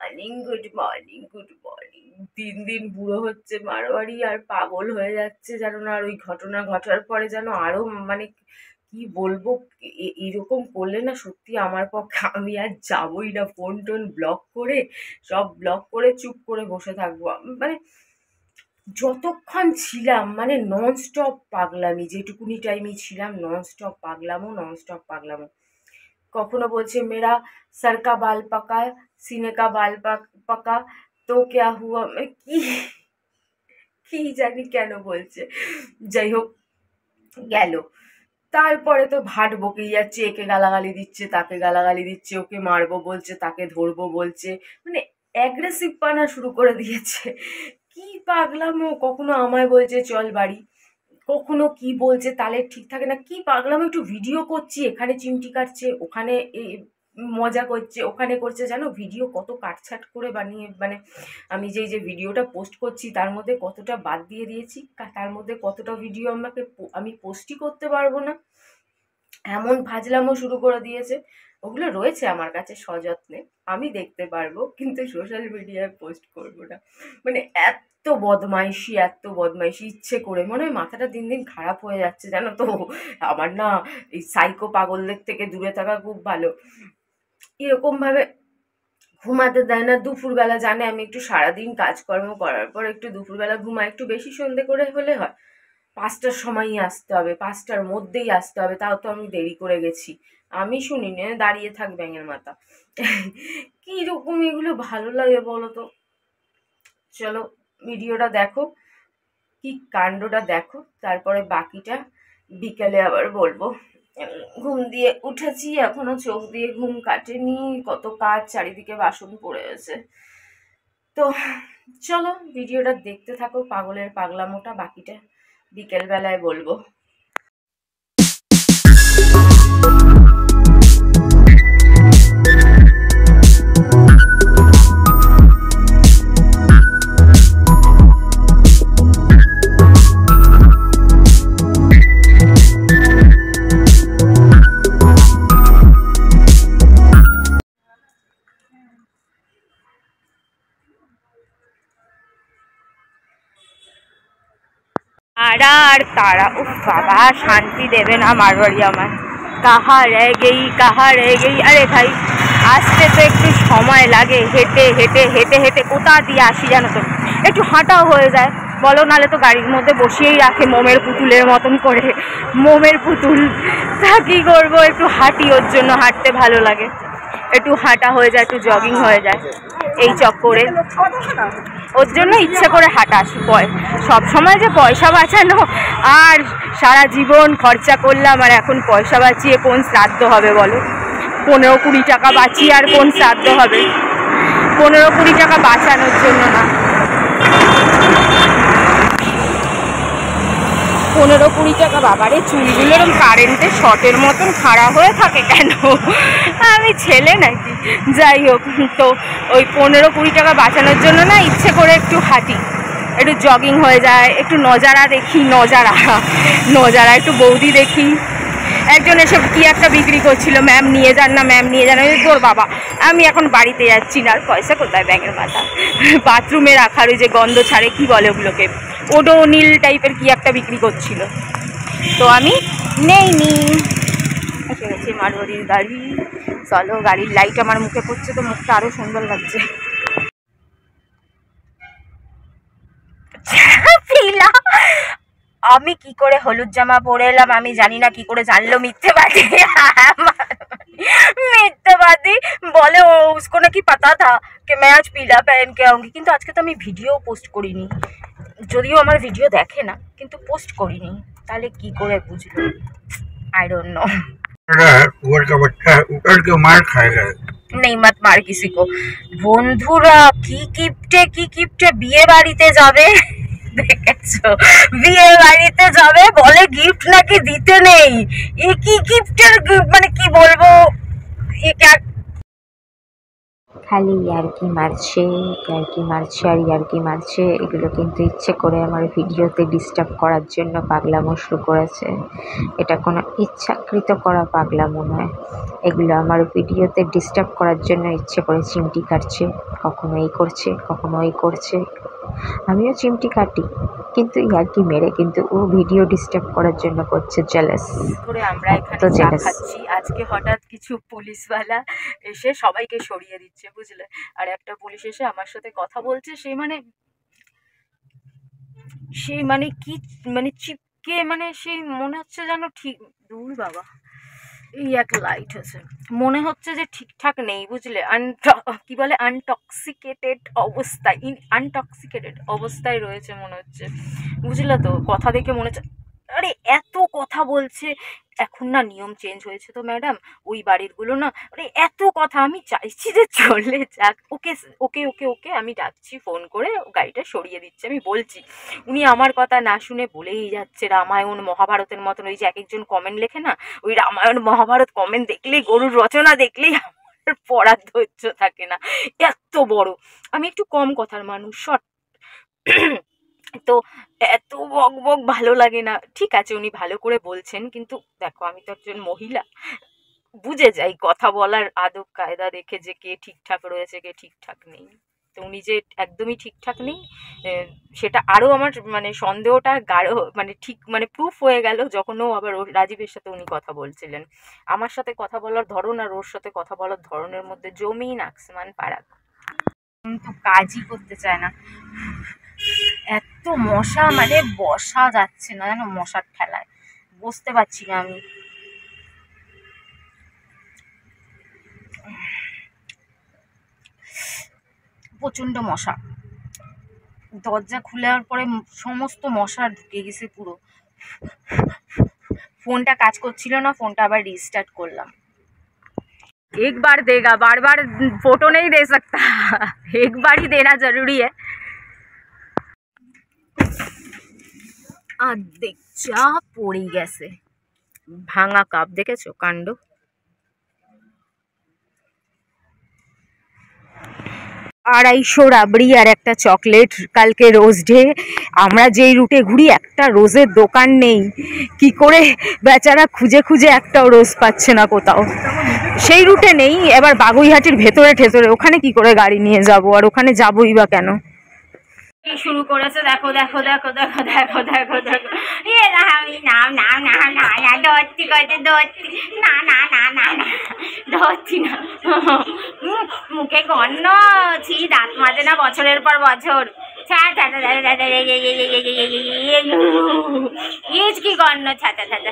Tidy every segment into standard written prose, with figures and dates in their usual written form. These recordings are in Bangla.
Morning, good morning, good morning. দিন দিন বুড়ো হচ্ছে মারোয়ারি, আর পাগল হয়ে যাচ্ছে জানো না। আর ওই ঘটনা ঘটার পরে যেন আরো মানে কি বলবো, এরকম করলে না সত্যি আমার পক্ষে, আমি আর যাবোই না। ফোন টোন ব্লক করে, সব ব্লক করে চুপ করে বসে থাকবো। মানে যতক্ষণ ছিলাম মানে নন স্টপ পাগলামি, যেটুকুনি টাইমই ছিলাম নন স্টপ পাগলামো, নন স্টপ পাগলামো। কখনো বলছে মেরা সর কা বাল পাকা, সিনে কা বাল পাকা, তো ক্যা হুয়া, কি কি জানি কেন বলছে। যাই হোক, গেল। তারপরে তো ভাট বকেই যাচ্ছে, একে গালাগালি দিচ্ছে, তাকে গালাগালি দিচ্ছে, ওকে মারবো বলছে, তাকে ধরবো বলছে, মানে অ্যাগ্রেসিভ পানা শুরু করে দিয়েছে। কি পাগলামো, কখনো আমায় বলছে চল বাড়ি, কখনো কি বলছে তালে ঠিক থাকে না। কি পাগলামো, একটু ভিডিও করছি, এখানে চিমটি কাটছে, ওখানে মজা করছে, ওখানে করছে। জানো ভিডিও কত কাটছাট করে বানিয়ে, মানে আমি যে ভিডিওটা পোস্ট করছি তার মধ্যে কতটা বাদ দিয়ে দিয়েছি, তার মধ্যে কতটা ভিডিও আমি পোস্টই করতে পারবো না, এমন ফাজলামো শুরু করে দিয়েছে। ওগুলো রয়েছে আমার কাছে সযত্নে, আমি দেখতে পারবো, কিন্তু সোশ্যাল মিডিয়ায় পোস্ট করবো না। মানে এত বদমাইশি, এত বদমাইশি, ইচ্ছে করে মনে হয় মাথাটা দিন দিন খারাপ হয়ে যাচ্ছে জানো তো। আমার না এই সাইকো পাগলদের থেকে দূরে থাকা খুব ভালো। এরকম ভাবে ঘুমাতে দেয় না দুপুরবেলা, জানে আমি একটু সারাদিন কাজকর্ম করার পর একটু দুপুরবেলা ঘুমাই, একটু বেশি সন্ধে করে হলে হয়, 5টার সময়ই আসতে হবে, 5টার মধ্যেই আসতে হবে, তাও তো আমি দেরি করে গেছি। আমি শুনি না, দাঁড়িয়ে থাক ব্যাঙের মাথা। কিরকম এগুলো ভালো লাগে বলো তো। চলো ভিডিওটা দেখো, কি কাণ্ডটা দেখো, তারপরে বাকিটা বিকালে আবার বলবো। ঘুম দিয়ে উঠেছি, এখনো চোখ দিয়ে ঘুম কাটেনি, কত কাজ, চারিদিকে বাসন পড়ে আছে। তো চলো ভিডিওটা দেখতে থাকো, পাগলের পাগলামোটা, বাকিটা বিকেল বেলায় বলবো। তারা আর তারা, উফ বাবা, শান্তি দেবে না মারবাড়ি আমার। কাহা রে গেই। আরে ভাই আসতে তো একটু সময় লাগে, হেঁটে হেঁটে হেঁটে হেঁটে কোথা দিয়ে আসি জানো তো, একটু হাঁটাও হয়ে যায় বলো, নালে তো গাড়ির মধ্যে বসিয়েই রাখে মোমের পুতুলের মতন করে, মোমের পুতুল। তা কী করবো, একটু হাঁটি, ওর জন্য হাঁটতে ভালো লাগে, একটু হাঁটা হয়ে যায়, একটু জগিং হয়ে যায় এই চক্করে, ওর জন্য ইচ্ছে করে হাঁটা। সব সময় যে পয়সা বাঁচানো আর সারা জীবন খরচা করলাম, আর এখন পয়সা বাঁচিয়ে কোন শ্রাদ্ধ হবে বলো? 15-20 টাকা বাঁচিয়ে আর কোন শ্রাদ্ধ হবে? 15-20 টাকা বাঁচানোর জন্য না, 15-20 টাকা। বাবারে চুলগুলো এরকম কারেন্টের শর্টের মতন খাড়া হয়ে থাকে কেন? আমি ছেলে নাকি? যাই হোক, তো ওই 15-20 টাকা বাঁচানোর জন্য না ইচ্ছে করে একটু হাঁটি, একটু জগিং হয়ে যায়, একটু নজারা দেখি, নজারা একটু বৌদি দেখি। একজন এসে কি একটা বিক্রি করছিল, ম্যাম নিয়ে যান না, ম্যাম নিয়ে যান। ওই তোর বাবা, আমি এখন বাড়িতে যাচ্ছি না, আর পয়সা কোথায় ব্যাঙের মাথা। বাথরুমে রাখার ওই যে গন্ধ ছাড়ে, কি বলে ওগুলোকে, ওডোনিল টাইপের কি একটা বিক্রি করছিল, তো আমি নেইনি। এসে গেছে মারোয়ারির গাড়ি। চলো, গাড়ির লাইট আমার মুখে পড়ছে তো মুখটা আরো সুন্দর লাগছে। আমি কি করে হলুদ জামা পরে এলাম আমি জানি না, কি করে জানলো? মিথ্যেবাদী, মিথ্যেবাদী বলে ও, उसको নাকি পাতা থা कि मैं आज पीला पहन के आऊंगी। কিন্তু আজকে তো আমি ভিডিও পোস্ট করিনি, যদিও আমার ভিডিও দেখে না, কিন্তু পোস্ট করিনি, তাহলে কি করে বুঝলো? I don't know. ऊपर का बच्चा उतर के मार खाएगा। नहीं मत मार किसी को। বন্ধুরা কি কিপটে বিয়ে বাড়িতে যাবে, দেখেছো? বিয়ে বাড়িতে যাবে বলে গিফট নাকি দিতে নেই। এ কি গিফটের, মানে কি বলবো, খালি ইয়ার্কি মারছে, ইয়ার্কি মারছে আর ইয়ার্কি মারছে। এগুলো কিন্তু ইচ্ছে করে আমার ভিডিওতে ডিস্টার্ব করার জন্য পাগলামো শুরু করেছে। এটা কোনো ইচ্ছাকৃত করা পাগলামো নয়, এগুলো আমার ভিডিওতে ডিস্টার্ব করার জন্য ইচ্ছে করে চিমটি কাটছে, কখনো এই করছে কখনো এই করছে। আমিও চিমটি কাটি, কিন্তু ইয়ার্কি মেরে, কিন্তু ও ভিডিও ডিস্টার্ব করার জন্য করছে। জেলাস করে আমরা এত এখানে চা জেলাস। খাচ্ছি। আজকে হঠাৎ কিছু পুলিশওয়ালা এসে সবাইকে সরিয়ে দিচ্ছে, বুঝলে। আর একটা পুলিশ এসে আমার সাথে কথা বলছে, সে মানে কি, মানে চিপকে, মানে সেই মনে হচ্ছে যেন ঠিক, দূর বাবা, এই এক লাইট আছে, মনে হচ্ছে যে ঠিকঠাক নেই, বুঝলে। কি বলে, আনটক্সিকেটেড অবস্থায় রয়েছে মনে হচ্ছে, বুঝলে তো। কথা দেখে মনে হচ্ছে, আরে এত কথা বলছে। এখন না নিয়ম চেঞ্জ হয়েছে তো ম্যাডাম, ওই বাড়িরগুলো না, আরে এত কথা। আমি চাইছি যে চলে যাক। ওকে ওকে ওকে ওকে আমি ডাকছি ফোন করে, গাড়িটা সরিয়ে দিচ্ছে। আমি বলছি, উনি আমার কথা না শুনে বলেই যাচ্ছে রামায়ণ মহাভারতের মতন। ওই যে এক একজন কমেন্ট লেখে না, ওই রামায়ণ মহাভারত কমেন্ট দেখলেই, গরুর রচনা দেখলেই আমার পড়ার ধৈর্য থাকে না, এত বড়। আমি একটু কম কথার মানুষ, শর্ট। তো এত বক বক ভালো লাগে না। ঠিক আছে, উনি ভালো করে বলছেন, কিন্তু দেখো আমি তো একজন মহিলা, বুঝে যাই কথা বলার আদব কায়দা দেখে যে কে ঠিকঠাক রয়েছে কে ঠিকঠাক নেই। তো উনি যে একদমই ঠিকঠাক নেই, সেটা আরো আমার মানে সন্দেহটা গাঢ়, মানে ঠিক মানে প্রুফ হয়ে গেল যখন ও আবার রাজীবের সাথে উনি কথা বলছিলেন। আমার সাথে কথা বলার ধরন আর ওর সাথে কথা বলার ধরনের মধ্যে জমিন আসমান ফারাক। তো কাজই করতে চায় না, এত মশা, মানে বসা যাচ্ছে না জানো, মশার ঠেলায় বসতে পারছি না আমি। প্রচন্ড মশা, দরজা খোলার পরে সমস্ত মশা ঢুকে গেছে পুরো। ফোনটা কাজ করছিল না, ফোনটা আবার রিস্টার্ট করলাম। एक बार देगा, बार बार फोटो नहीं दे सकता, एक बार ही देना जरूरी है। अर्धेक চা পড়ে গেছে, ভাঙা কাপ, দেখেছো কাণ্ড। 250 রাবড়ি আর একটা চকলেট। কালকে রোজ ডে, আমরা যেই রুটে ঘুরি একটা রোজের দোকান নেই, কি করে বেচারা খুঁজে খুঁজে একটাও রোজ পাচ্ছে না কোথাও। সেই রুটে নেই, এবার বাগুইহাটির ভেতরে ঠেতরে, ওখানে কি করে গাড়ি নিয়ে যাব, আর ওখানে যাবই বা কেন। কি শুরু করেছে দেখো দেখো দেখো দেখো দেখো দেখো দেখো, এ না আমি না না না না না ধরতি কইতে ধরতি, না না না না না ধরতি না, মুখে গন্ধ, ছি, দাঁত মাজে না বছরের পর বছর, ইজ কি গন্ধ, ছাতা ছাতা,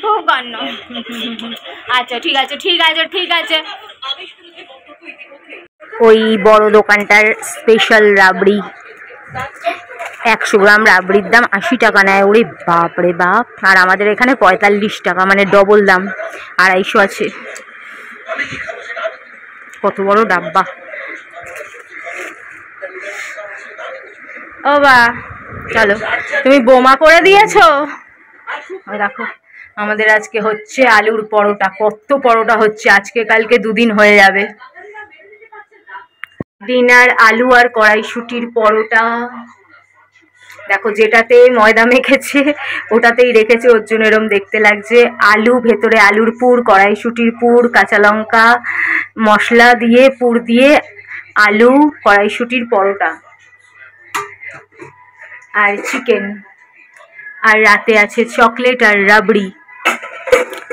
খুব গন্ধ। আচ্ছা ঠিক আছে ঠিক আছে ঠিক আছে। ওই বড় দোকানটার স্পেশাল রাবড়ি, 100 গ্রাম রাবড়ির দাম 80 টাকা নেয়। ওরে বাপ রে বাপ। আর আমাদের এখানে 45 টাকা, মানে ডবল দাম, 250 আছে। কত বড় ডাব্বা। ও বা, চলো, তুমি বোমা করে দিয়েছো। দেখো আমাদের আজকে হচ্ছে আলুর পরোটা। কত পরোটা হচ্ছে আজকে, কালকে 2 দিন হয়ে যাবে। ডিনার আলু আর কড়াইশুটির পরোটা। দেখো যেটাতে ময়দা মেখেছে ওটাতেই রেখেছে, ওর জন্য এরম দেখতে লাগছে। আলু, ভেতরে আলুর পুর, কড়াইশুটির পুর, কাঁচা লঙ্কা মশলা দিয়ে পুর দিয়ে আলু কড়াইশুটির পরোটা আর চিকেন। আর রাতে আছে চকলেট আর রাবড়ি।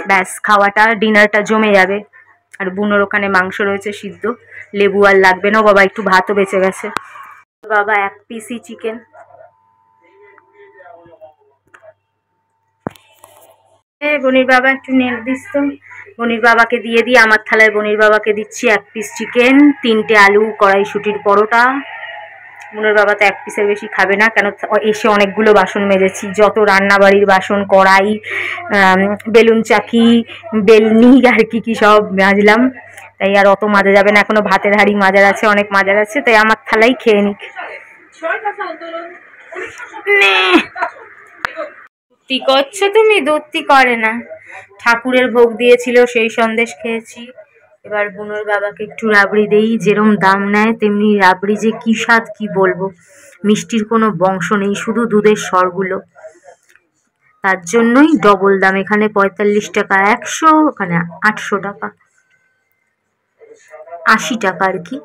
ব্যাস, খাওয়াটা ডিনারটা জমে যাবে। আর বুনোর ওখানে মাংস রয়েছে সিদ্ধ, লেবু আর লাগবে না। বাবা একটু ভাতও বেঁচে গেছে, বাবা 1 পিসই চিকেন। বনির বাবা একটু নেড়ে দিস তো। বনির বাবাকে দিয়ে দিই, আমার থালায় বনির বাবাকে দিচ্ছি 1 পিস চিকেন, 3টে আলু কড়াইশুটির পরোটা। বনির বাবা তো 1 পিসের বেশি খাবে না, কেন এসে অনেকগুলো বাসন মেজেছি, যত রান্নাবাড়ির বাসন, কড়াই, বেলুন চাকি, বেলনি আর কি সব মাজলাম, তাই আর অত মাজা যাবে না। এখনো ভাতের হাঁড়ি মাজার আছে, অনেক মাজার আছে, তাই আমার থালাই খেয়ে নিক। কি করছো তুমি? দত্তি করে না, ঠাকুরের ভোগ দিয়েছিল সেই সন্দেশ খেয়েছি, এবার বুনোর বাবাকে একটু রাবড়ি দেই, যেরম দাম নেয় তেমনি রাবড়ি যে কি স্বাদ কি বলবো, মিষ্টির কোনো বংশ নেই, শুধু দুধের স্বরগুলো, তার জন্যই ডবল দাম। এখানে ৪৫ টাকা ১০০, ওখানে ৮০০ টাকা, ৮০ টাকা আর কি।